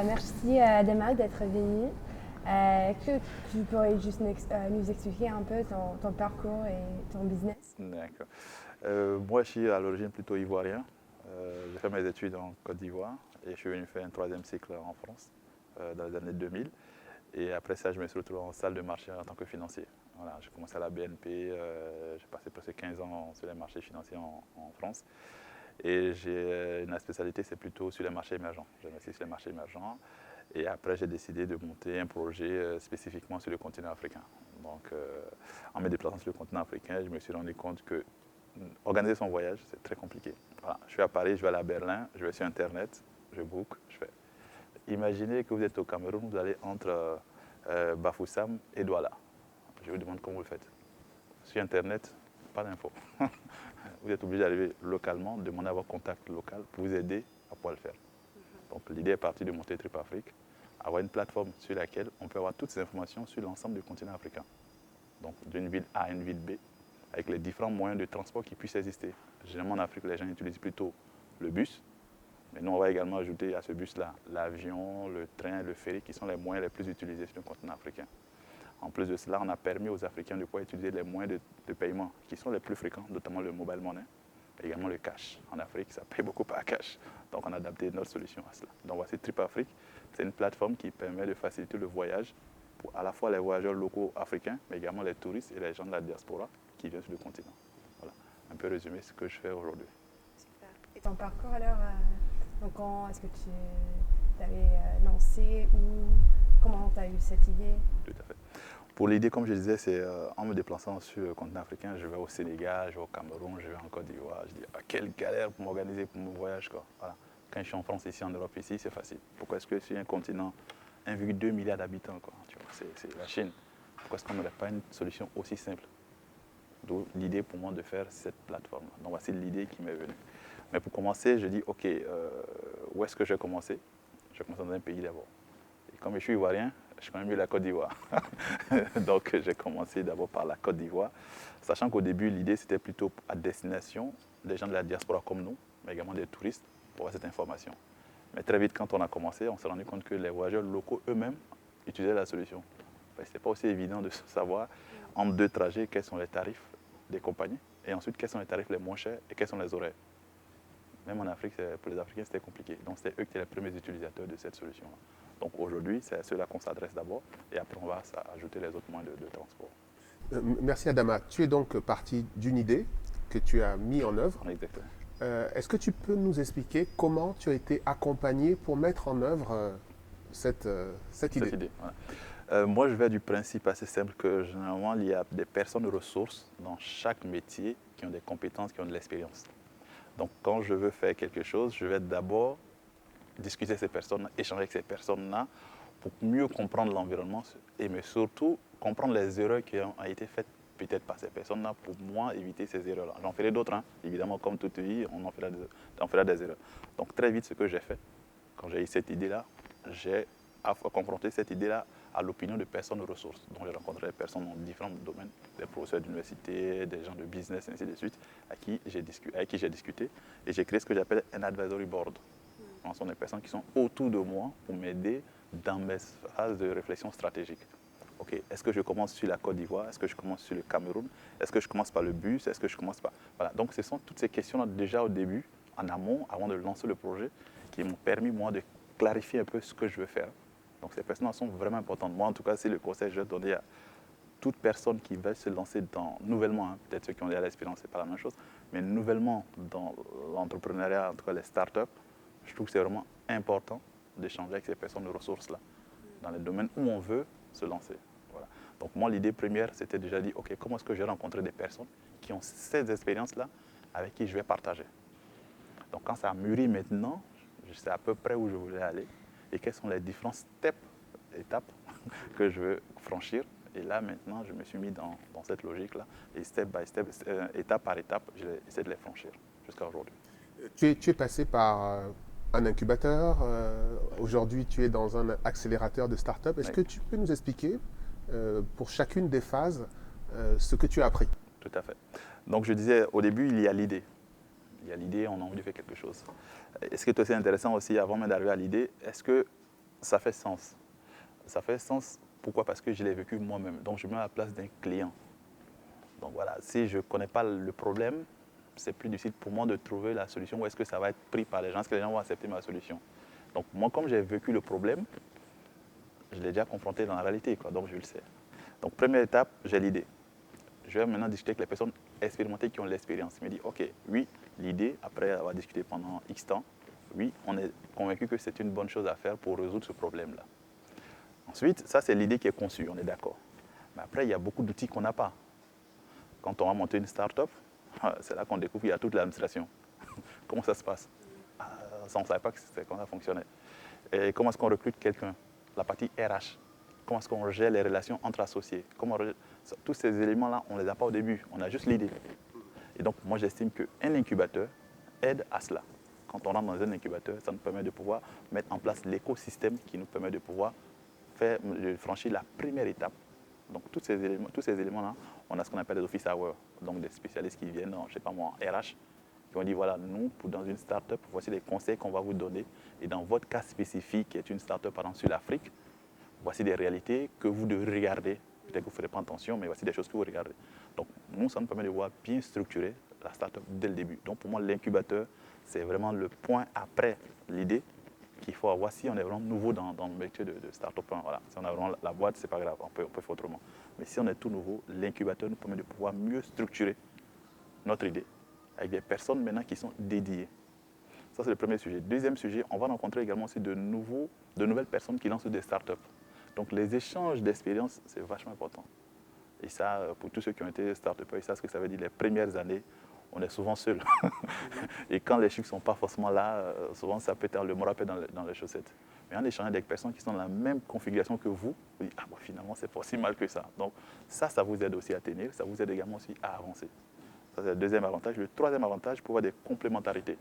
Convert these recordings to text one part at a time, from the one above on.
Merci Adama d'être venu. Est-ce que tu pourrais juste nous expliquer un peu ton parcours et ton business? D'accord. Moi, je suis à l'origine plutôt ivoirien. J'ai fait mes études en Côte d'Ivoire et je suis venu faire un troisième cycle en France dans les années 2000. Et après ça, je me suis retrouvé en salle de marché en tant que financier. Voilà, j'ai commencé à la BNP, j'ai passé presque 15 ans sur les marchés financiers en France. Et j'ai une spécialité, c'est plutôt sur les marchés émergents. J'investis sur les marchés émergents. Et après, j'ai décidé de monter un projet spécifiquement sur le continent africain. Donc, en me déplaçant sur le continent africain, je me suis rendu compte que organiser son voyage, c'est très compliqué. Voilà, je suis à Paris, je vais à Berlin, je vais sur Internet, je book, je fais. Imaginez que vous êtes au Cameroun, vous allez entre Bafoussam et Douala. Je vous demande comment vous le faites. Sur Internet, pas d'infos. Vous êtes obligé d'arriver localement, demander à votre contact local pour vous aider à pouvoir le faire. Donc l'idée est partie de monter Trip Afrique, avoir une plateforme sur laquelle on peut avoir toutes ces informations sur l'ensemble du continent africain. Donc d'une ville A à une ville B, avec les différents moyens de transport qui puissent exister. Généralement en Afrique, les gens utilisent plutôt le bus, mais nous on va également ajouter à ce bus-là l'avion, le train, le ferry, qui sont les moyens les plus utilisés sur le continent africain. En plus de cela, on a permis aux Africains de pouvoir utiliser les moyens de paiement qui sont les plus fréquents, notamment le mobile money, et également le cash. En Afrique, ça paye beaucoup par cash. Donc on a adapté notre solution à cela. Donc voici Trip Afrique. C'est une plateforme qui permet de faciliter le voyage pour à la fois les voyageurs locaux africains, mais également les touristes et les gens de la diaspora qui viennent sur le continent. Voilà, un peu résumé ce que je fais aujourd'hui. Super. Et ton parcours alors, donc quand est-ce que tu avais lancé ou comment tu as eu cette idée? Tout à fait. Pour l'idée, comme je disais, c'est en me déplaçant sur le continent africain, je vais au Sénégal, je vais au Cameroun, je vais en Côte d'Ivoire. Je dis, ah, quelle galère pour m'organiser pour mon voyage, quoi. Voilà. Quand je suis en France, ici en Europe, ici, c'est facile. Pourquoi est-ce que sur un continent, 1,2 milliard d'habitants, quoi, tu vois, c'est la Chine. Pourquoi est-ce qu'on n'aurait pas une solution aussi simple? D'où l'idée pour moi de faire cette plateforme. Donc voici l'idée qui m'est venue. Mais pour commencer, je dis, ok, où est-ce que je vais commencer? Je vais commencer dans un pays d'abord. Et comme je suis ivoirien, je connais mieux la Côte d'Ivoire. Donc j'ai commencé d'abord par la Côte d'Ivoire, sachant qu'au début, l'idée c'était plutôt à destination des gens de la diaspora comme nous, mais également des touristes pour avoir cette information. Mais très vite, quand on a commencé, on s'est rendu compte que les voyageurs locaux eux-mêmes utilisaient la solution. Ce n'était pas aussi évident de savoir entre deux trajets quels sont les tarifs des compagnies et ensuite quels sont les tarifs les moins chers et quels sont les horaires. Même en Afrique, pour les Africains, c'était compliqué. Donc, c'était eux qui étaient les premiers utilisateurs de cette solution-là. Donc, aujourd'hui, c'est à ceux-là qu'on s'adresse d'abord et après, on va ajouter les autres moyens de transport. Merci Adama. Tu es donc parti d'une idée que tu as mis en œuvre. Exactement. Est-ce que tu peux nous expliquer comment tu as été accompagné pour mettre en œuvre cette idée? Voilà. Moi, je vais du principe assez simple que généralement, il y a des personnes ressources dans chaque métier qui ont des compétences, qui ont de l'expérience. Donc, quand je veux faire quelque chose, je vais d'abord discuter avec ces personnes, échanger avec ces personnes-là pour mieux comprendre l'environnement et mais surtout comprendre les erreurs qui ont été faites peut-être par ces personnes-là pour moi éviter ces erreurs-là. J'en ferai d'autres, hein. Évidemment, comme toute vie, on en fera des erreurs. Donc très vite, ce que j'ai fait, quand j'ai eu cette idée-là, j'ai confronté cette idée-là à l'opinion de personnes ressources. Donc j'ai rencontré des personnes dans différents domaines, des professeurs d'université, des gens de business, ainsi de suite, avec qui j'ai discuté. Et j'ai créé ce que j'appelle un advisory board. Ce sont des personnes qui sont autour de moi pour m'aider dans mes phases de réflexion stratégique. Ok, est-ce que je commence sur la Côte d'Ivoire? Est-ce que je commence sur le Cameroun? Est-ce que je commence par le bus? Est-ce que je commence par... Voilà. Donc ce sont toutes ces questions-là déjà au début, en amont, avant de lancer le projet, qui m'ont permis, moi, de clarifier un peu ce que je veux faire. Donc ces personnes-là sont vraiment importantes. Moi, en tout cas, c'est le conseil que je vais donner à toute personne qui va se lancer nouvellement, hein, peut-être ceux qui ont déjà l'expérience, ce n'est pas la même chose, mais nouvellement dans l'entrepreneuriat, en tout cas les startups, je trouve que c'est vraiment important d'échanger avec ces personnes de ressources-là, dans les domaines où on veut se lancer. Voilà. Donc moi, l'idée première, c'était déjà dit, ok, comment est-ce que je vais rencontrer des personnes qui ont ces expériences-là avec qui je vais partager. Donc quand ça a mûri maintenant, je sais à peu près où je voulais aller. et quels sont les différents étapes que je veux franchir. Et là, maintenant, je me suis mis dans cette logique-là. Et step by step, étape par étape, j'essaie de les franchir jusqu'à aujourd'hui. Tu es passé par un incubateur. Aujourd'hui, tu es dans un accélérateur de start-up. Est-ce que tu peux nous expliquer, pour chacune des phases, ce que tu as appris? Tout à fait. Donc, je disais, au début, il y a l'idée. Il y a l'idée, on a envie de faire quelque chose. Et ce qui est aussi intéressant aussi, avant même d'arriver à l'idée, est-ce que ça fait sens? Ça fait sens, pourquoi? Parce que je l'ai vécu moi-même. Donc, je me mets à la place d'un client. Donc, voilà, si je ne connais pas le problème, c'est plus difficile pour moi de trouver la solution. Où est-ce que ça va être pris par les gens? Est-ce que les gens vont accepter ma solution? Donc, moi, comme j'ai vécu le problème, je l'ai déjà confronté dans la réalité, quoi, donc je le sais. Donc, première étape, j'ai l'idée. Je vais maintenant discuter avec les personnes expérimentées qui ont l'expérience. Je me dis, OK, oui, l'idée, après avoir discuté pendant X temps, oui, on est convaincu que c'est une bonne chose à faire pour résoudre ce problème-là. Ensuite, ça, c'est l'idée qui est conçue, on est d'accord. Mais après, il y a beaucoup d'outils qu'on n'a pas. Quand on va monter une start-up, c'est là qu'on découvre qu'il y a toute l'administration. Comment ça se passe? Ça, on ne savait pas que c'était comme ça fonctionnait. Et comment est-ce qu'on recrute quelqu'un? La partie RH. Comment est-ce qu'on gère les relations entre associés? Tous ces éléments-là, on ne les a pas au début, on a juste l'idée. Et donc, moi, j'estime qu'un incubateur aide à cela. Quand on rentre dans un incubateur, ça nous permet de pouvoir mettre en place l'écosystème qui nous permet de pouvoir franchir la première étape. Donc, tous ces éléments-là, on a ce qu'on appelle des office hours, donc des spécialistes qui viennent, je ne sais pas moi, en RH, qui ont dit, voilà, nous, dans une start-up, voici les conseils qu'on va vous donner. Et dans votre cas spécifique, qui est une start-up, par exemple, sur l'Afrique, voici des réalités que vous devez regarder. Peut-être que vous ne ferez pas attention, mais voici des choses que vous regardez. Donc, nous, ça nous permet de voir bien structurer la start-up dès le début. Donc, pour moi, l'incubateur, c'est vraiment le point après l'idée qu'il faut avoir si on est vraiment nouveau dans le métier de start-up. Voilà. Si on a vraiment la boîte, ce n'est pas grave, on peut faire autrement. Mais si on est tout nouveau, l'incubateur nous permet de pouvoir mieux structurer notre idée avec des personnes maintenant qui sont dédiées. Ça, c'est le premier sujet. Deuxième sujet, on va rencontrer également aussi de nouvelles personnes qui lancent des start-up. Donc, les échanges d'expériences, c'est vachement important. Et ça, pour tous ceux qui ont été start-upers, ils savent ce que ça veut dire. Les premières années, on est souvent seul. Et quand les chiffres ne sont pas forcément là, souvent, ça peut être le moral dans les chaussettes. Mais en échangeant avec des personnes qui sont dans la même configuration que vous dites, ah, bon, finalement, c'est pas si mal que ça. Donc, ça vous aide aussi à tenir. Ça vous aide également aussi à avancer. Ça, c'est le deuxième avantage. Le troisième avantage, pour avoir des complémentarités.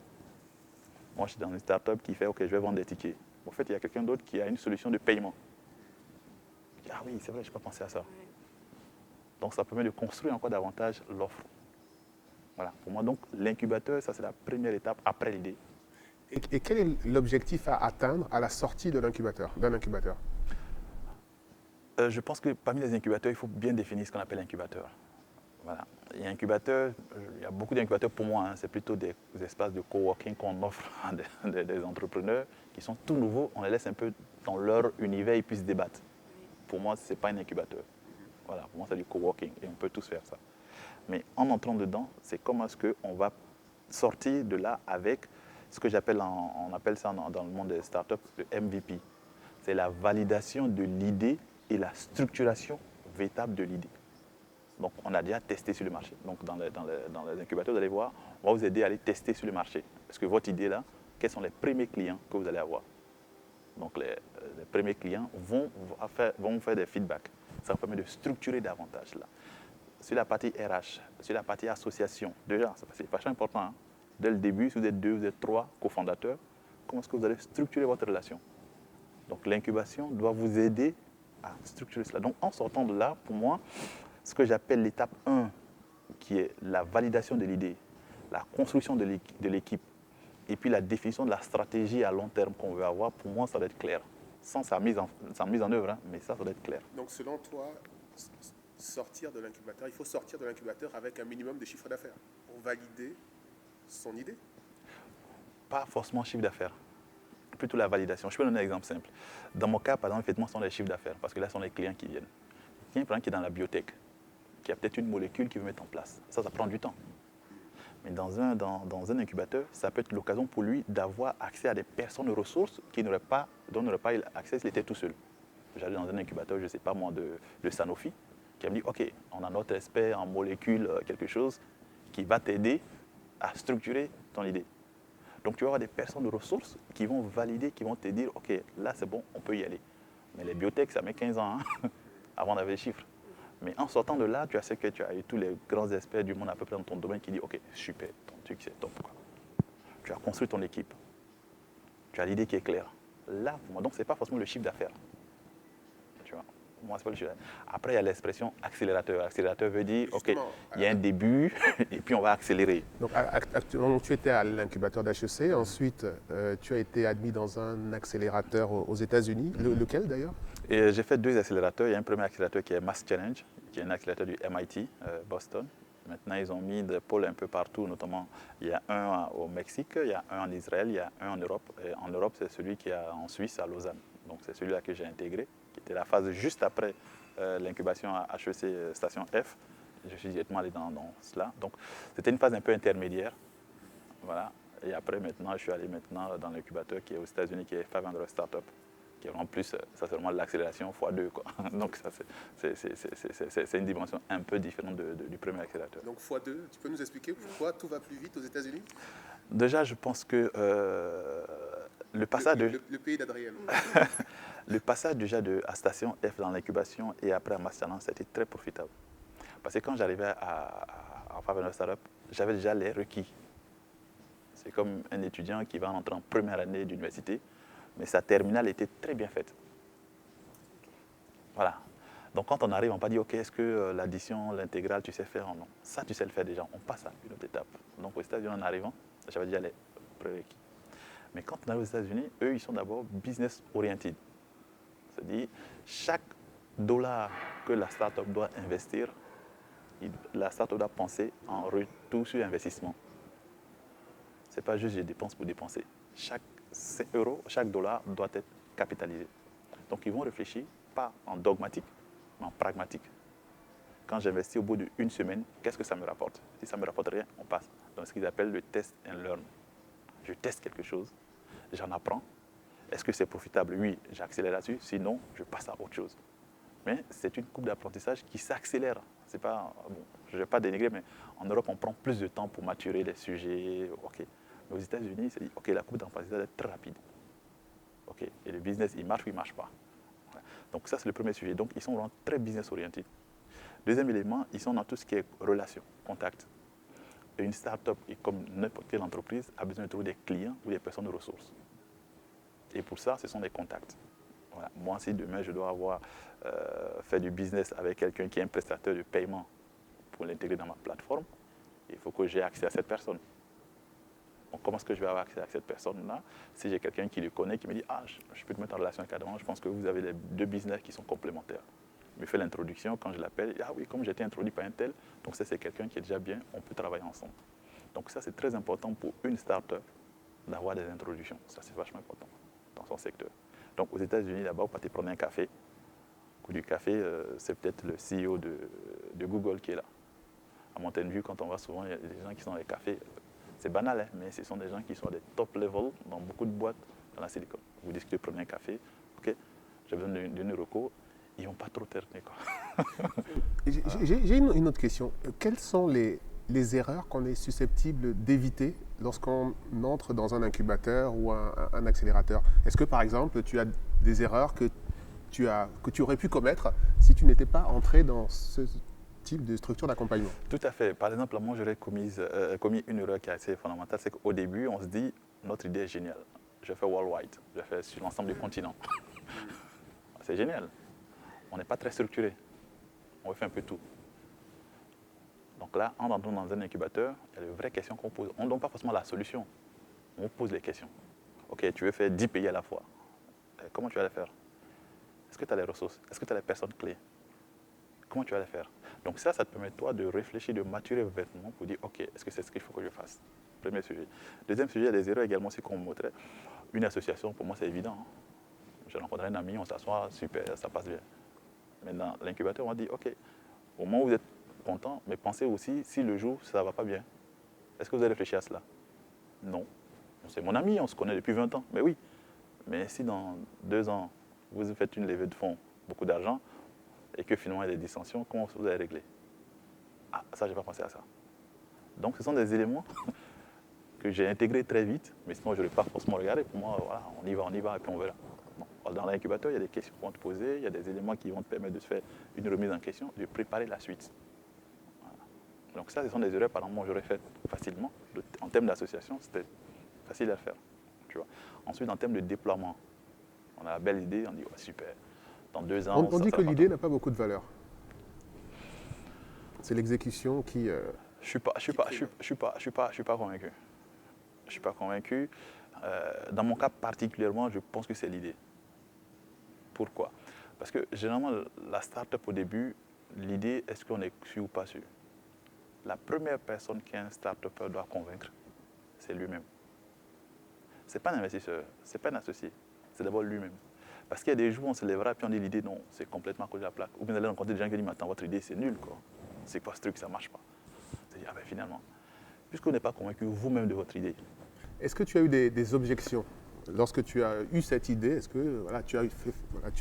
Moi, je suis dans une start-up qui fait, OK, je vais vendre des tickets. En fait, il y a quelqu'un d'autre qui a une solution de paiement. Ah oui, c'est vrai, je n'ai pas pensé à ça. Donc, ça permet de construire encore davantage l'offre. Voilà, pour moi, donc, l'incubateur, ça, c'est la première étape après l'idée. Et quel est l'objectif à atteindre à la sortie d'un incubateur? Je pense que parmi les incubateurs, il faut bien définir ce qu'on appelle incubateur. Voilà. Il y a beaucoup d'incubateurs pour moi, hein, c'est plutôt des espaces de coworking qu'on offre à des entrepreneurs qui sont tout nouveaux, on les laisse un peu dans leur univers, ils puissent débattre. Pour moi, ce n'est pas un incubateur. Voilà, pour moi, c'est du coworking et on peut tous faire ça. Mais en entrant dedans, c'est comment est-ce qu'on va sortir de là avec ce que on appelle ça dans le monde des startups, le MVP. C'est la validation de l'idée et la structuration véritable de l'idée. Donc, on a déjà testé sur le marché. Donc, dans les incubateurs, vous allez voir, on va vous aider à aller tester sur le marché. Est-ce que votre idée là, quels sont les premiers clients que vous allez avoir? Donc, les premiers clients vont faire des feedbacks. Ça vous permet de structurer davantage là. Sur la partie RH, sur la partie association, déjà, c'est vachement important. Hein. Dès le début, si vous êtes 2, vous êtes 3 cofondateurs, comment est-ce que vous allez structurer votre relation? Donc, l'incubation doit vous aider à structurer cela. Donc, en sortant de là, pour moi, ce que j'appelle l'étape 1, qui est la validation de l'idée, la construction de l'équipe, et puis la définition de la stratégie à long terme qu'on veut avoir, pour moi, ça doit être clair. Sans sa mise en œuvre, hein, mais ça doit être clair. Donc, selon toi, sortir de l'incubateur, il faut sortir de l'incubateur avec un minimum de chiffre d'affaires pour valider son idée? Pas forcément chiffre d'affaires, plutôt la validation. Je peux donner un exemple simple. Dans mon cas, par exemple, effectivement, ce sont les chiffres d'affaires, parce que là, ce sont les clients qui viennent. Il y a un client qui est dans la biotech, qui a peut-être une molécule qu'il veut mettre en place. Ça prend du temps. Mais dans un incubateur, ça peut être l'occasion pour lui d'avoir accès à des personnes ressources dont n'aurait pas eu accès s'il était tout seul. J'allais dans un incubateur, je ne sais pas moi, de Sanofi, qui me dit, OK, on a notre expert en molécules, quelque chose, qui va t'aider à structurer ton idée. Donc tu vas avoir des personnes de ressources qui vont valider, qui vont te dire, OK, là c'est bon, on peut y aller. Mais les biotech, ça met 15 ans hein, avant d'avoir les chiffres. Mais en sortant de là, tu as ce que tu as eu tous les grands experts du monde à peu près dans ton domaine qui disent, OK, super, ton truc c'est top. Quoi. Tu as construit ton équipe. Tu as l'idée qui est claire. Là, pour moi, donc ce n'est pas forcément le chiffre d'affaires. Tu vois, moi, c'est pas le chiffre d'affaires. Après, il y a l'expression accélérateur. Accélérateur veut dire, OK, il y a un début et puis on va accélérer. Donc, actuellement, tu étais à l'incubateur d'HEC. Ensuite, tu as été admis dans un accélérateur aux États-Unis. Lequel d'ailleurs? Et j'ai fait 2 accélérateurs. Il y a un premier accélérateur qui est Mass Challenge, qui est un accélérateur du MIT, Boston. Maintenant, ils ont mis des pôles un peu partout, notamment il y a un au Mexique, il y a un en Israël, il y a un en Europe. Et en Europe, c'est celui qui est en Suisse, à Lausanne. Donc c'est celui-là que j'ai intégré, qui était la phase juste après l'incubation à HEC Station F. Je suis directement allé dans cela. Donc c'était une phase un peu intermédiaire. Voilà. Et après, maintenant, je suis allé maintenant dans l'incubateur qui est aux États-Unis, qui est 500 Startup, qui est en plus, ça c'est vraiment l'accélération x2. Quoi. Donc ça, c'est une dimension un peu différente du premier accélérateur. Donc x2, tu peux nous expliquer pourquoi tout va plus vite aux États-Unis? Déjà, je pense que le passage le pays d'Adrien. le passage déjà à Station F dans l'incubation et après à Mass Challenge, c'était très profitable. Parce que quand j'arrivais à 500 Startup, j'avais déjà les requis. C'est comme un étudiant qui va entrer en première année d'université, mais sa terminale était très bien faite. Voilà. Donc quand on arrive, on ne va pas dire, OK, est-ce que l'addition, l'intégrale, tu sais faire ou non? Ça, tu sais le faire déjà. On passe à une autre étape. Donc aux États-Unis, en arrivant, j'avais déjà les prérequis. Mais quand on arrive aux États-Unis, eux, ils sont d'abord business oriented. C'est-à-dire, chaque dollar que la start-up doit investir, la start-up doit penser en retour sur investissement. Ce n'est pas juste je dépense pour dépenser. Chaque euro, chaque dollar doit être capitalisé. Donc ils vont réfléchir, pas en dogmatique, mais en pragmatique. Quand j'investis au bout d'une semaine, qu'est-ce que ça me rapporte? Si ça ne me rapporte rien, on passe. Donc ce qu'ils appellent le test and learn. Je teste quelque chose, j'en apprends. Est-ce que c'est profitable? Oui, j'accélère là-dessus. Sinon, je passe à autre chose. Mais c'est une courbe d'apprentissage qui s'accélère. C'est pas, bon, je ne vais pas dénigrer, mais en Europe, on prend plus de temps pour maturer les sujets. Okay. Mais aux États-Unis, c'est dit, OK, la courbe d'apprentissage est très rapide. OK. Et le business, il marche ou il ne marche pas. Ouais. Donc ça, c'est le premier sujet. Donc, ils sont vraiment très business-orientés. Deuxième élément, ils sont dans tout ce qui est relation, contact. Et une start-up, comme n'importe quelle entreprise, a besoin de trouver des clients ou des personnes de ressources. Et pour ça, ce sont des contacts. Voilà. Moi, si demain, je dois avoir fait du business avec quelqu'un qui est un prestataire de paiement pour l'intégrer dans ma plateforme, il faut que j'ai accès à cette personne. Donc, comment est-ce que je vais avoir accès à cette personne-là? Si j'ai quelqu'un qui le connaît, qui me dit « Ah, je peux te mettre en relation avec Adam, je pense que vous avez les 2 business qui sont complémentaires. » Il me fait l'introduction, quand je l'appelle, « Ah oui, comme j'ai été introduit par un tel, donc ça c'est quelqu'un qui est déjà bien, on peut travailler ensemble. » Donc ça c'est très important pour une start-up d'avoir des introductions. Ça c'est vachement important dans son secteur. Donc aux États-Unis, là-bas, vous partez prendre un café. Au coup du café, c'est peut-être le CEO de Google qui est là. À Mountain View, quand on va souvent, il y a des gens qui sont dans les cafés. C'est banal, hein, mais ce sont des gens qui sont à des top level dans beaucoup de boîtes dans la Silicon. Vous discutez, prenez un café, OK, j'ai besoin d'une reco, ils ne vont pas trop terner. J'ai une autre question. Quelles sont les erreurs qu'on est susceptible d'éviter lorsqu'on entre dans un incubateur ou un accélérateur? Est-ce que par exemple, tu as des erreurs que tu aurais pu commettre si tu n'étais pas entré dans ce type de structure d'accompagnement? Tout à fait. Par exemple, moi, j'aurais commis une erreur qui est assez fondamentale, c'est qu'au début, on se dit, notre idée est géniale. Je fais worldwide, je fais sur l'ensemble du continent. C'est génial. On n'est pas très structuré. On fait un peu tout. Donc là, en entrant dans un incubateur, il y a de vraies questions qu'on pose. On ne donne pas forcément la solution. On pose les questions. OK, tu veux faire 10 pays à la fois. Comment tu vas les faire? Est-ce que tu as les ressources? Est-ce que tu as les personnes clés? Comment tu vas les faire? Donc ça te permet toi de réfléchir, de maturer vêtements pour dire, OK, est-ce que c'est ce qu'il faut que je fasse? Premier sujet. Deuxième sujet, il y a des erreurs également, c'est qu'on montrait. Une association, pour moi, c'est évident. Hein. Je rencontre un ami, on s'assoit, super, ça passe bien. Maintenant, l'incubateur, on dit, OK, au moment où vous êtes content, mais pensez aussi, si le jour, ça ne va pas bien, est-ce que vous avez réfléchi à cela? Non. C'est mon ami, on se connaît depuis 20 ans. Mais oui. Mais si dans 2 ans, vous faites une levée de fonds, beaucoup d'argent, et que finalement il y a des dissensions, comment vous allez régler? Ah, ça, je n'ai pas pensé à ça. Donc, ce sont des éléments que j'ai intégré très vite, mais sinon je n'aurais pas forcément regardé. Pour moi, voilà, on y va, et puis on verra. Bon, dans l'incubateur, il y a des questions qu'on vont te poser, il y a des éléments qui vont te permettre de se faire une remise en question, de préparer la suite. Voilà. Donc ça, ce sont des erreurs, par exemple, j'aurais fait facilement. En termes d'association, c'était facile à faire. Tu vois. Ensuite, en termes de déploiement, on a la belle idée, on dit, ouais, super, dans 2 ans... On dit que l'idée n'a pas beaucoup de valeur. C'est l'exécution qui... Je suis pas convaincu. Je suis pas convaincu. Dans mon cas particulièrement, je pense que c'est l'idée. Pourquoi? Parce que généralement, la start-up au début, l'idée, est-ce qu'on est sûr ou pas sûr? La première personne qu'un start-upper doit convaincre, c'est lui-même. Ce n'est pas un investisseur, ce n'est pas un associé, c'est d'abord lui-même. Parce qu'il y a des jours où on se lèvera et puis on dit l'idée, non, c'est complètement à côté de la plaque. Ou bien vous allez rencontrer des gens qui disent, attends, votre idée, c'est nul, quoi. C'est quoi ce truc, ça ne marche pas. C'est-à-dire, ah ben finalement, puisqu'on n'est pas convaincu vous-même de votre idée. Est-ce que tu as eu des objections lorsque tu as eu cette idée? Est-ce que voilà, tu as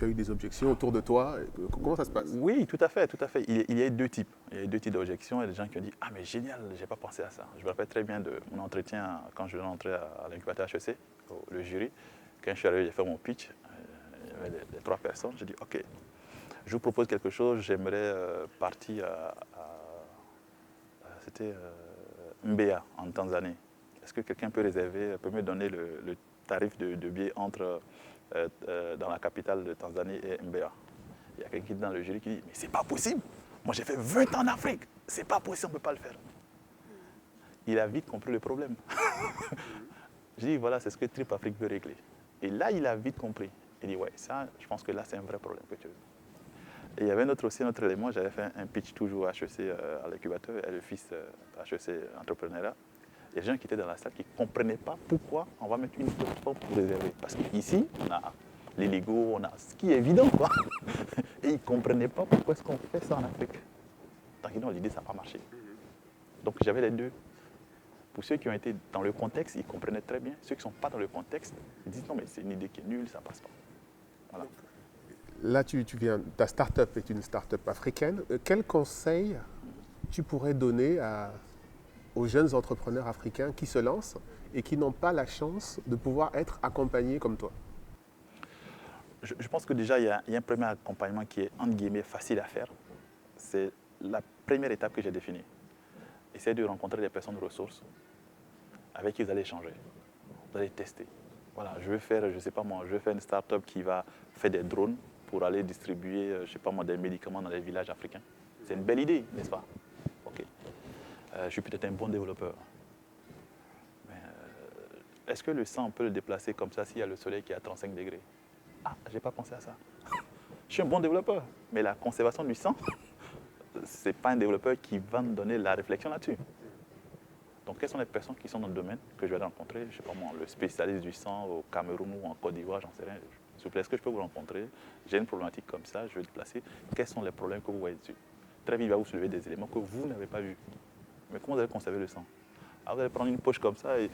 eu des objections autour de toi? Comment ça se passe? Oui, tout à fait, tout à fait. Il y a deux types. Il y a deux types d'objections. Il y a des gens qui ont dit, ah mais génial, j'ai pas pensé à ça. Je me rappelle très bien de mon entretien quand je venais d'entrer à l'incubateur HEC, le jury. Quand je suis arrivé, j'ai fait mon pitch. Il y avait les 3 personnes. J'ai dit, ok, je vous propose quelque chose. J'aimerais partir c'était Mbeya en Tanzanie. Est-ce que quelqu'un peut me donner le tarif de billet entre dans la capitale de Tanzanie et Mbeya? Il y a quelqu'un dans le jury qui dit, mais c'est pas possible. Moi j'ai fait 20 ans en Afrique. C'est pas possible, on ne peut pas le faire. Il a vite compris le problème. J'ai dit, voilà, c'est ce que Trip Afrique veut régler. Et là, il a vite compris. Il dit, ouais, ça, je pense que là, c'est un vrai problème que tu veux. Et il y avait un autre élément, j'avais fait un pitch toujours à HEC à l'incubateur, et le fils HEC entrepreneuriat. Il y a des gens qui étaient dans la salle qui ne comprenaient pas pourquoi on va mettre une plateforme pour réserver. Parce qu'ici, on a les Lego, on a ce qui est évident, quoi. Et ils ne comprenaient pas pourquoi est-ce qu'on fait ça en Afrique. Donc l'idée, ça n'a pas marché. Donc j'avais les deux. Pour ceux qui ont été dans le contexte, ils comprenaient très bien. Ceux qui ne sont pas dans le contexte, ils disent non, mais c'est une idée qui est nulle, ça ne passe pas. Voilà. Là, ta start-up est une start-up africaine. Quel conseil tu pourrais donner aux jeunes entrepreneurs africains qui se lancent et qui n'ont pas la chance de pouvoir être accompagnés comme toi? Je pense que déjà, il y a un premier accompagnement qui est, entre guillemets, facile à faire. C'est la première étape que j'ai définie. Essayez de rencontrer des personnes ressources avec qui vous allez échanger. Vous allez tester. Voilà, je vais faire une start-up qui va faire des drones pour aller distribuer, des médicaments dans les villages africains. C'est une belle idée, n'est-ce pas? Ok. Je suis peut-être un bon développeur. Mais est-ce que le sang, on peut le déplacer comme ça s'il y a le soleil qui est à 35 degrés? Ah, je n'ai pas pensé à ça. Je suis un bon développeur, mais la conservation du sang, ce n'est pas un développeur qui va me donner la réflexion là-dessus. Donc, quelles sont les personnes qui sont dans le domaine que je vais rencontrer? Je ne sais pas moi, le spécialiste du sang au Cameroun ou en Côte d'Ivoire, j'en sais rien. S'il vous plaît, est-ce que je peux vous rencontrer? J'ai une problématique comme ça, je vais le placer. Quels sont les problèmes que vous voyez dessus? Très vite, il va vous soulever des éléments que vous n'avez pas vus. Mais comment vous allez conserver le sang? Ah, vous allez prendre une poche comme ça et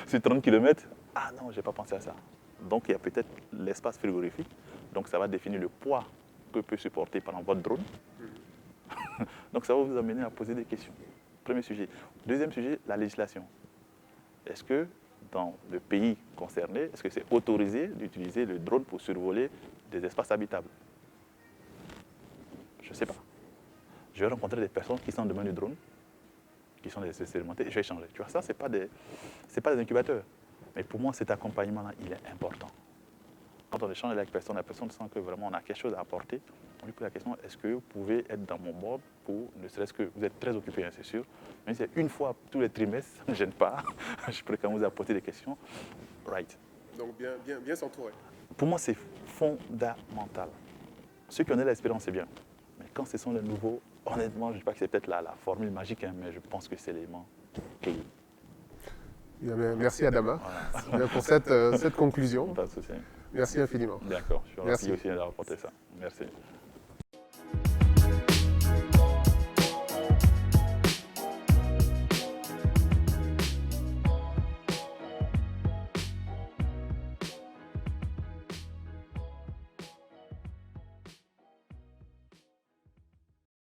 sur 30 km? Ah non, je n'ai pas pensé à ça. Donc, il y a peut-être l'espace frigorifique. Donc, ça va définir le poids que peut supporter pendant votre drone. Donc, ça va vous amener à poser des questions. Premier sujet. Deuxième sujet, la législation. Est-ce que dans le pays concerné, est-ce que c'est autorisé d'utiliser le drone pour survoler des espaces habitables? Je ne sais pas. Je vais rencontrer des personnes qui sont dans le domaine du drone, qui sont des expérimentés, et je vais échanger. Tu vois, ça, ce n'est pas des incubateurs. Mais pour moi, cet accompagnement-là, il est important. Quand on échange avec la personne sent que vraiment on a quelque chose à apporter. On lui pose la question, est-ce que vous pouvez être dans mon board pour, ne serait-ce que, vous êtes très occupé, hein, c'est sûr, mais si c'est une fois tous les trimestres, ça ne me gêne pas, je pourrais quand même vous apporter des questions. Right. Donc bien s'entourer. Pour moi, c'est fondamental. Ceux qui ont de l'expérience, c'est bien. Mais quand ce sont les nouveaux, honnêtement, je ne dis pas que c'est peut-être la formule magique, hein, mais je pense que c'est l'élément clé. Merci Adama pour cette conclusion. Pas de souci. Merci infiniment. D'accord, je vous remercie aussi d'avoir apporté ça. Merci.